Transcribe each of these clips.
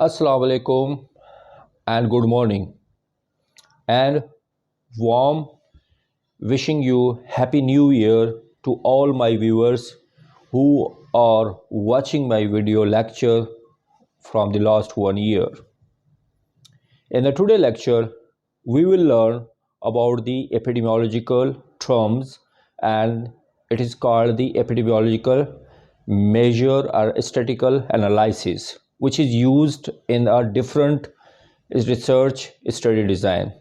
Assalamu alaikum and good morning and warm wishing you happy new year to all my viewers who are watching my video lecture from the last 1 year. In the today lecture we will learn about the epidemiological terms, and it is called the epidemiological measure or statistical analysis, which is used in a different research study design.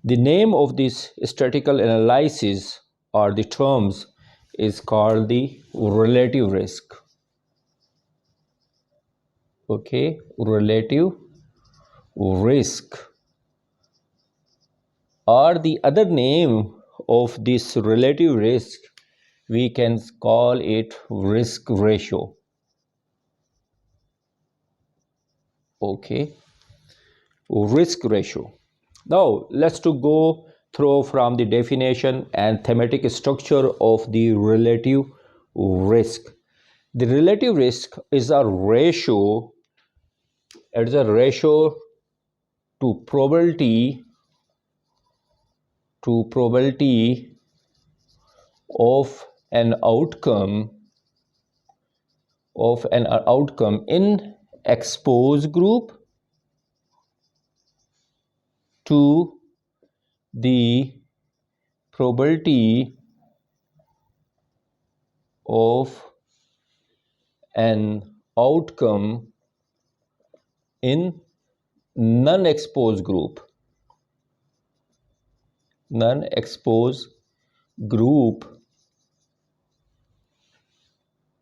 The name of this statistical analysis or the terms is called the relative risk. Okay, relative risk, or the other name of this relative risk, we can call it risk ratio. Okay, risk ratio. Now let's to go through from the definition and thematic structure of the relative risk. The relative risk is a ratio. It is a ratio to probability of an outcome in exposed group to the probability of an outcome in non-exposed group.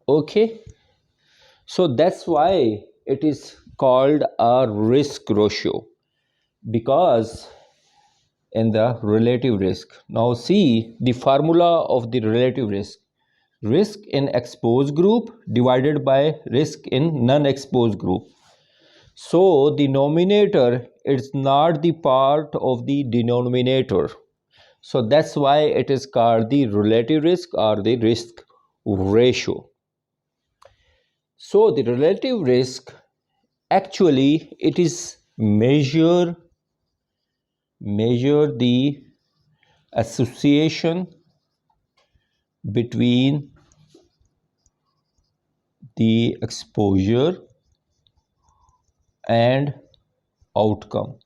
Okay, so that's why it is called a risk ratio, because in the relative risk. Now see the formula of the relative risk. Risk in exposed group divided by risk in non-exposed group. So the numerator is not the part of the denominator. So that's why it is called the relative risk or the risk ratio. So the relative risk, actually it is measure the association between the exposure and outcome.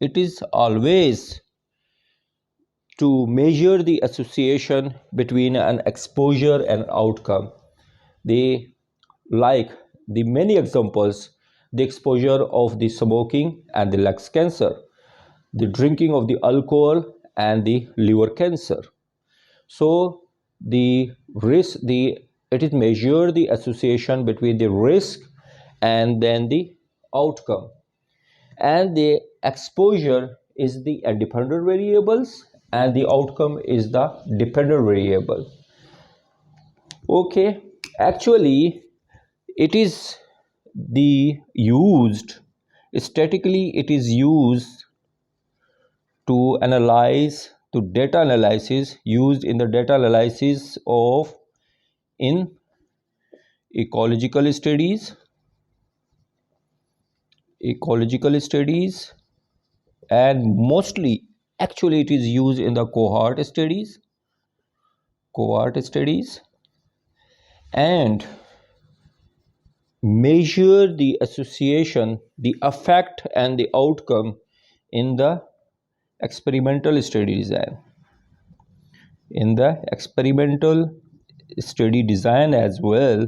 It is always to measure the association between an exposure and outcome. The many examples: the exposure of the smoking and the lung cancer, the drinking of the alcohol and the liver cancer. So the risk, it is measure the association between the risk and then the outcome, and the exposure is the independent variables and the outcome is the dependent variable. Okay, actually it is the used statically, it is used to analyze, to data analysis, used in the data analysis of in ecological studies and mostly actually it is used in the cohort studies and measure the association, the effect and the outcome in the experimental study design. In the experimental study design as well,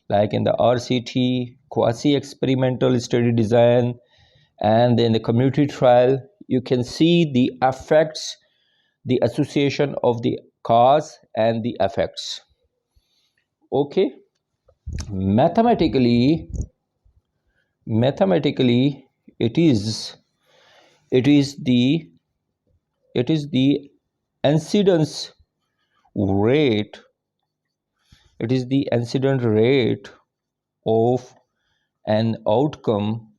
like in the RCT, quasi experimental study design, and in the community trial, you can see the effects, the association of the cause and the effects. Okay, mathematically it is the incidence rate, it is the incident rate of an outcome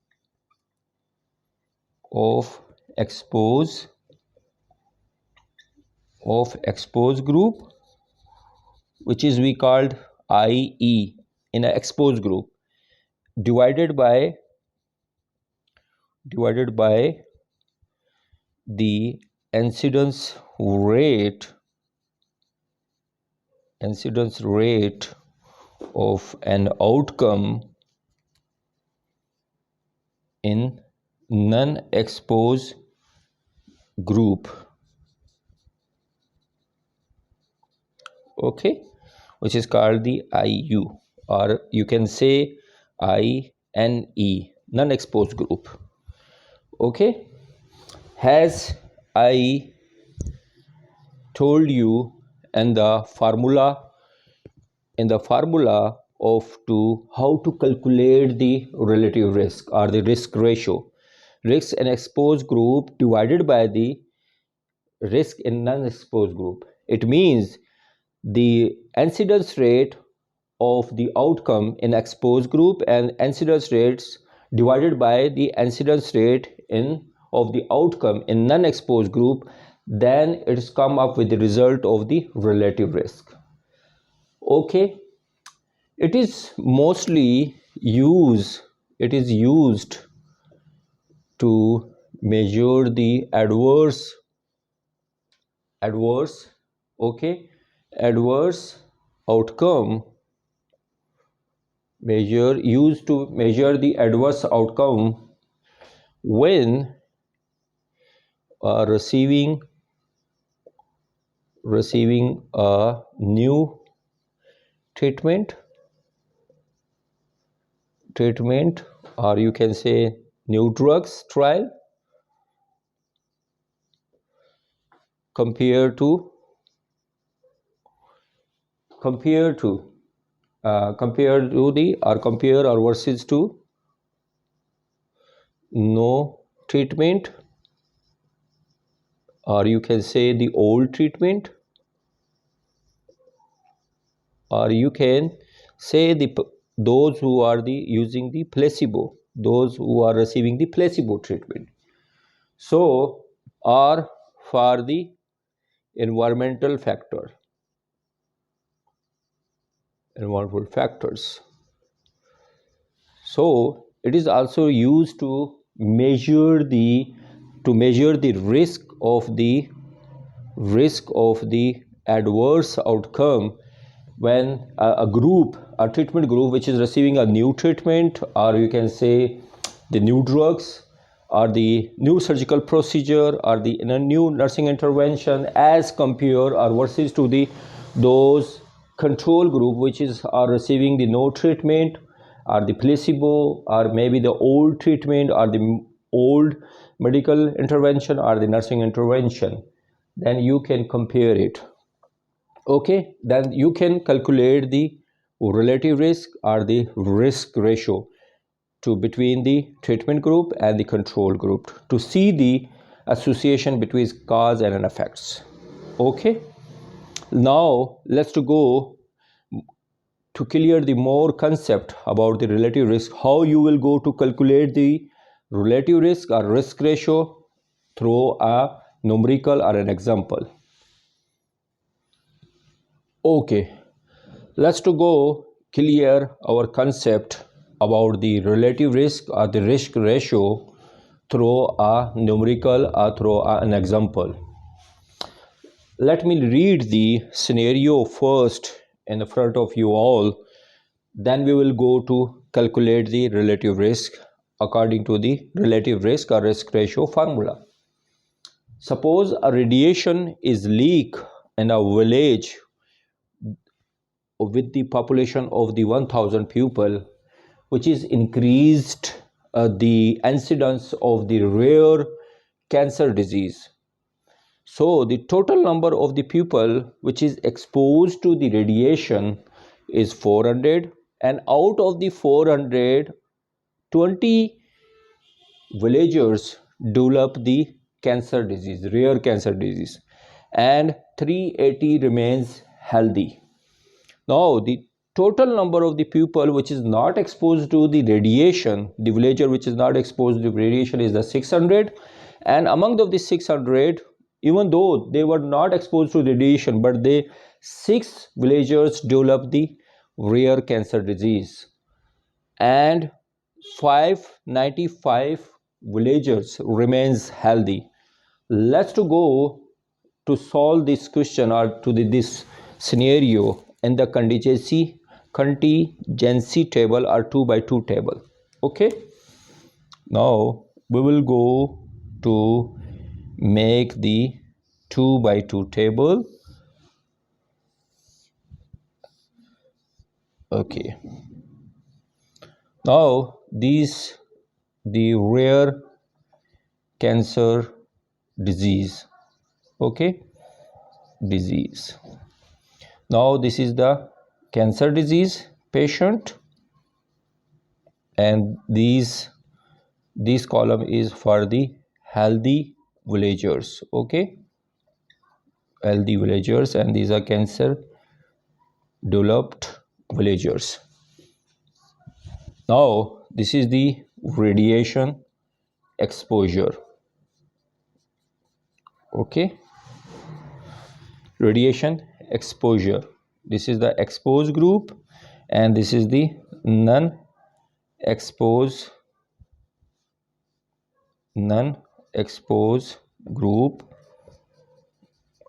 of exposed group, which is we called IE in an exposed group, divided by the incidence rate of an outcome in non-exposed group. Okay, which is called the IU, or you can say INE, non-exposed group. Okay, as I told you in the formula of to how to calculate the relative risk or the risk ratio, risk in exposed group divided by the risk in non-exposed group. It means the incidence rate of the outcome in exposed group and incidence rates divided by the incidence rate in of the outcome in non-exposed group, then it's come up with the result of the relative risk. Okay, it is used to measure the adverse outcome used to measure the adverse outcome when receiving a new treatment, or you can say new drugs trial compared to versus to no treatment, or you can say the old treatment, or you can say those who are using the placebo, those who are receiving the placebo treatment. So, or for the environmental factors. So it is also used to measure the risk of the adverse outcome when a treatment group which is receiving a new treatment, or you can say the new drugs, or the new surgical procedure, or the new nursing intervention, as compared or versus to those control group which are receiving the no treatment, or the placebo, or maybe the old treatment, or the old medical intervention, or the nursing intervention. Then you can compare it. Okay, then you can calculate the relative risk or the risk ratio between the treatment group and the control group to see the association between cause and effects. Okay, now let's go to clear the more concept about the relative risk, how you will go to calculate the relative risk or risk ratio through a numerical or an example. Okay, let's go clear our concept about the relative risk or the risk ratio through a numerical or through an example. Let me read the scenario first in the front of you all. Then we will go to calculate the relative risk according to the relative risk or risk ratio formula. Suppose a radiation is leak in a village with the population of the 1000 people, which is increased the incidence of the rare cancer disease. So the total number of the people which is exposed to the radiation is 400, and out of the 400, 20 villagers develop the cancer disease, rare cancer disease, and 380 remains healthy. Now the total number of the people which is not exposed to the radiation, the villager which is not exposed to radiation, is the 600, and among the 600, even though they were not exposed to radiation, but 6 villagers developed the rare cancer disease, and 595 villagers remains healthy. Let's to go to solve this question or to this scenario in the contingency table or 2 by 2 table. Okay, now we will go to make the 2 by 2 table. Okay, now these the rare cancer disease. Okay, disease. Now this is the cancer disease patient, and this column is for the healthy villagers. Okay, healthy villagers, and these are cancer developed villagers. Now this is the radiation exposure. Okay, radiation exposure. This is the exposed group, and this is the non-exposed group,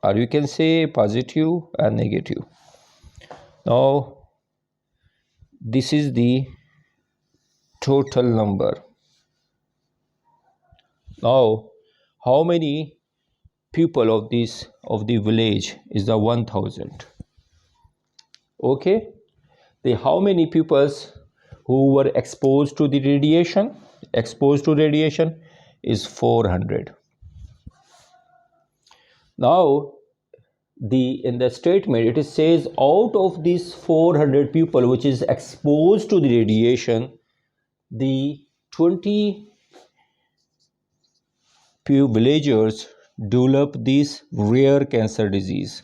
or you can say positive and negative. Now this is the total number. Now how many people of the village is the 1000. Okay, the how many peoples who were exposed to radiation is 400. Now in the statement it says out of these 400 people which is exposed to the radiation, the 20 few villagers develop this rare cancer disease,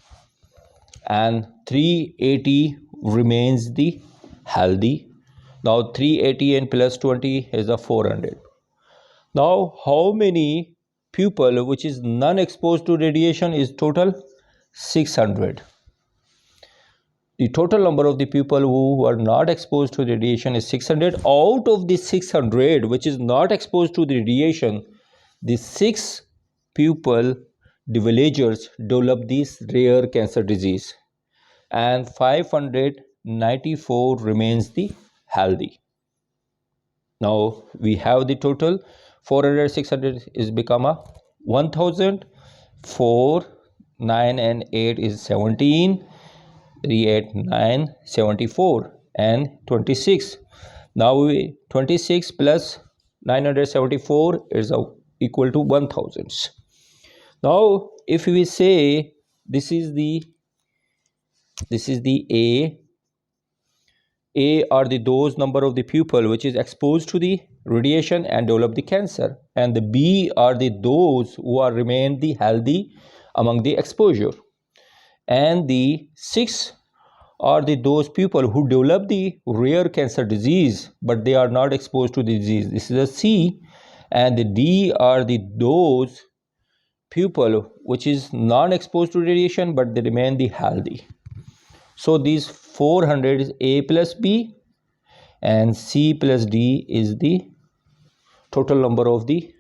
and 380 remains the healthy. Now 380 and plus 20 is the 400. Now how many people which is non-exposed to radiation is total 600. The total number of the people who are not exposed to radiation is 600. Out of the 600 which is not exposed to the radiation, the 6 people, the villagers, develop this rare cancer disease, and 594 remains the healthy. Now we have the total 400, 600 is become a 1000. 4, 9 and 8 is 17. 3, 8, 9, 74 and 26. Now 26 plus 974 is equal to 1000. Now if we say this is the A are those number of the people which is exposed to the radiation and develop the cancer, and the B are those who are remain the healthy among the exposure, and the 6 are those people who develop the rare cancer disease but they are not exposed to the disease. This is a C, and the D are those people which is non-exposed to radiation but they remain the healthy. So these 400 is A plus B, and C plus D is the total number of the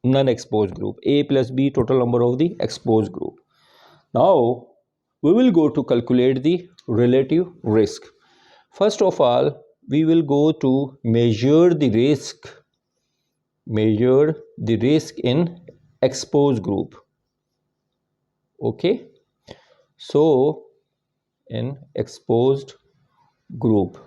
non-exposed group. A plus B total number of the exposed group. Now we will go to calculate the relative risk. First of all, we will go to measure the risk in exposed group. Okay, so in exposed group,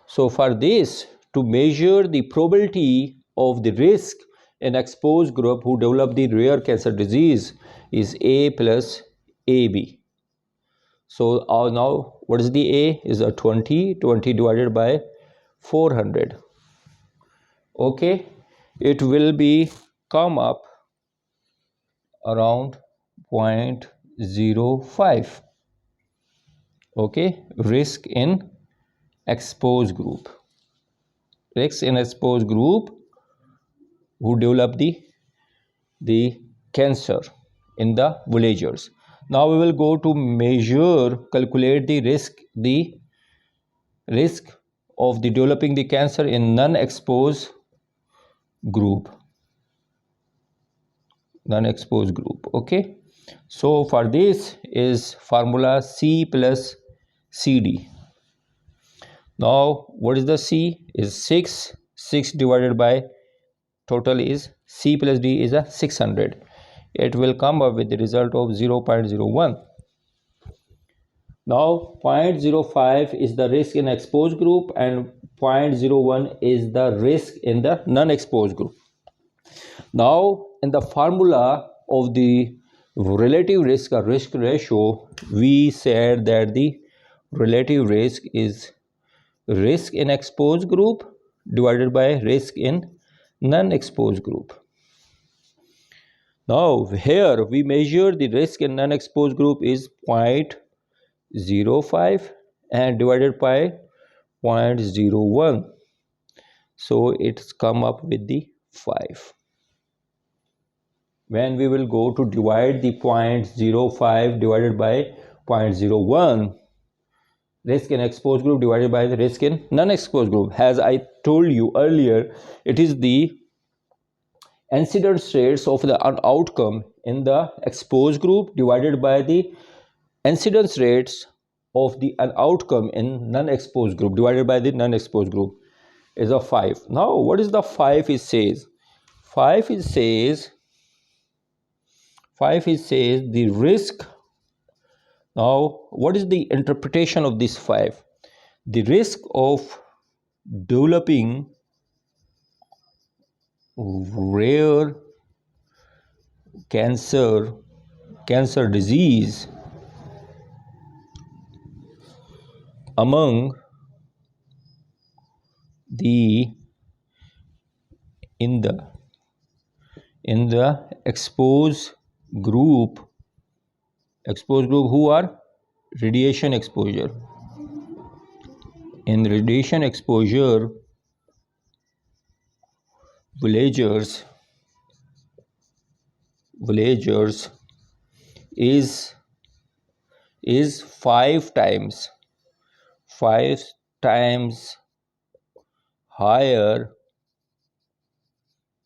so for this, to measure the probability of the risk in exposed group who develop the rare cancer disease is A plus AB. So now what is the A is a 20 divided by 400. Okay, it will be come up around 0.05. Okay, risk in exposed group who develop the cancer in the villagers. Now we will go to calculate the risk of the developing the cancer in non-exposed group. Non-exposed group. Okay, so for this is formula C plus CD. Now what is the C? Is 6 divided by total is C plus D is a 600. It will come up with the result of 0.01. Now 0.05 is the risk in exposed group and 0.01 is the risk in the non-exposed group. Now in the formula of the relative risk or risk ratio, we said that the relative risk is risk in exposed group divided by risk in non-exposed group. Now here we measure the risk in non-exposed group is 0.05 and divided by 0.01. So it's come up with the 5. When we will go to divide the 0.05 divided by 0.01, risk in exposed group divided by the risk in non-exposed group. As I told you earlier, it is the incidence rates of the outcome in the exposed group divided by the incidence rates of the outcome in non-exposed group divided by the non-exposed group is a 5. Now what is the 5? It says 5 says the risk. Now what is the interpretation of this 5? The risk of developing rare cancer disease among the in the exposed group who are radiation exposure. In radiation exposure, villagers is 5 times higher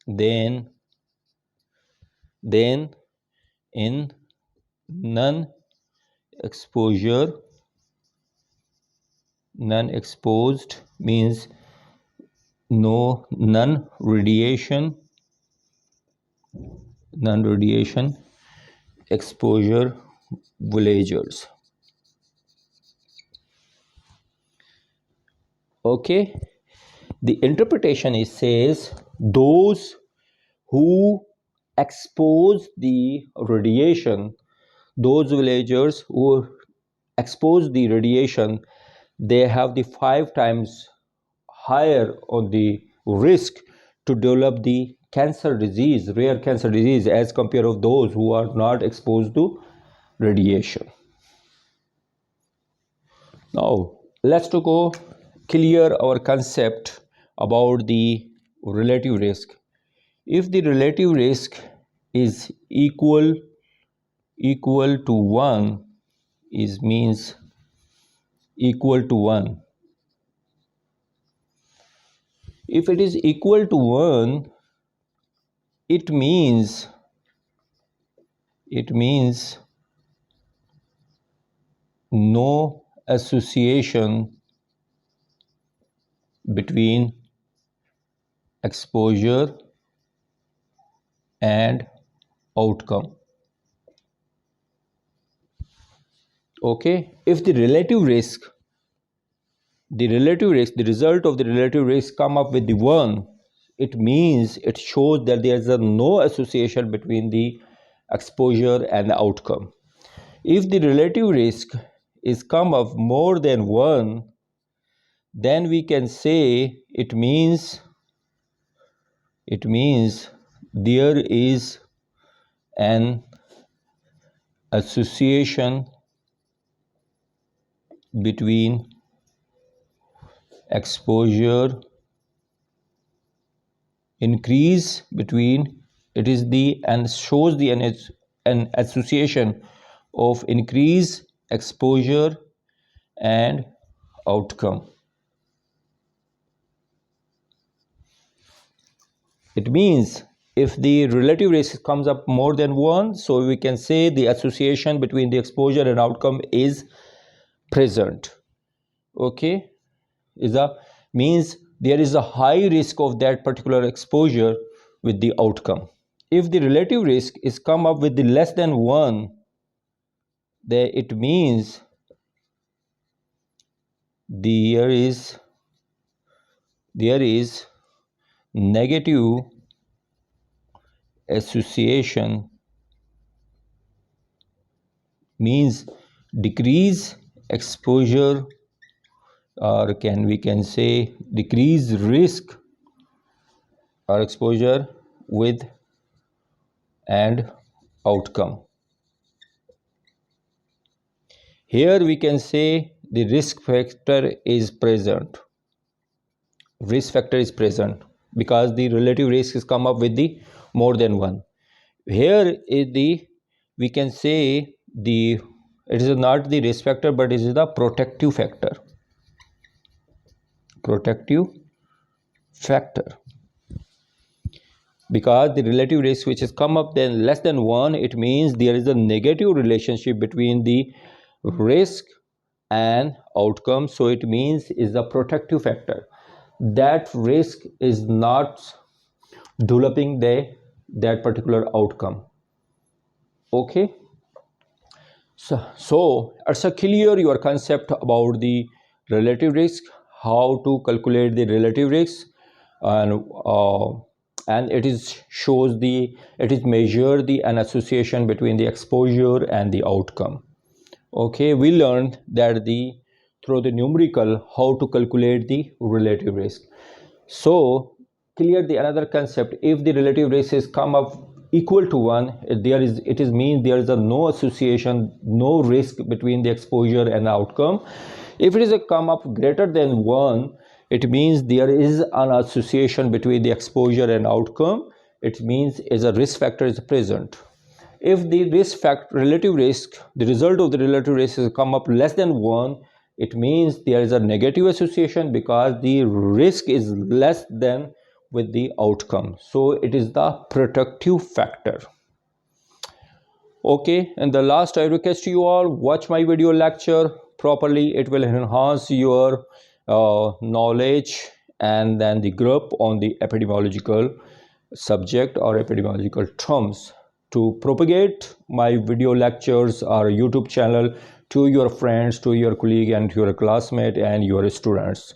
than in non-exposed means non-radiation exposure villagers. Okay, the interpretation is says those who expose the radiation, those villagers who expose the radiation, they have the 5 times higher on the risk to develop the cancer disease, rare cancer disease, as compared to those who are not exposed to radiation. Now let's to go clear our concept about the relative risk. If the relative risk is equal to 1, is means equal to 1. If it is equal to 1, it means no association between exposure and outcome. Okay, if the relative risk, the result of the relative risk come up with the 1, it means it shows that there is no association between the exposure and the outcome. If the relative risk is come up more than 1, then we can say it means there is an association between exposure increase between it is the and shows the an association of increase exposure and outcome. It means if the relative risk comes up more than 1, so we can say the association between the exposure and outcome is present. Okay, is a means there is a high risk of that particular exposure with the outcome. If the relative risk is come up with the less than 1, then it means there is negative association, means decrease exposure, or we can say decrease risk or exposure with and outcome. Here we can say the risk factor is present. Risk factor is present because the relative risk is come up with the more than 1. Here is the, we can say the, it is not the risk factor but it is the protective factor. Protective factor, because the relative risk which has come up then less than 1, it means there is a negative relationship between the risk and outcome. So it means is the protective factor, that risk is not developing that particular outcome. Okay, so it's a clear your concept about the relative risk, how to calculate the relative risk, and it is shows the, it is measure the an association between the exposure and the outcome. Okay, we learned that the through the numerical how to calculate the relative risk. So clear the another concept, if the relative risk is come up equal to 1, there is, it is mean there is a no association, no risk between the exposure and outcome. If it is a come up greater than 1, it means there is an association between the exposure and outcome. It means is a risk factor is present. If the risk factor, relative risk, the result of the relative risk is come up less than 1, it means there is a negative association because the risk is less than with the outcome. So it is the protective factor. Okay, and the last I request you all watch my video lecture properly. It will enhance your knowledge and then the group on the epidemiological subject or epidemiological terms. To propagate my video lectures or YouTube channel to your friends, to your colleague and to your classmate and your students.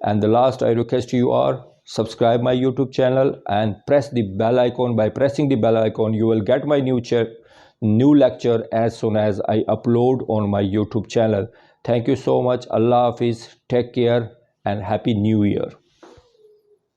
And the last I request you are subscribe my YouTube channel and press the bell icon. By pressing the bell icon you will get my new lecture as soon as I upload on my YouTube channel. Thank you so much. Allah Hafiz, take care and happy new year.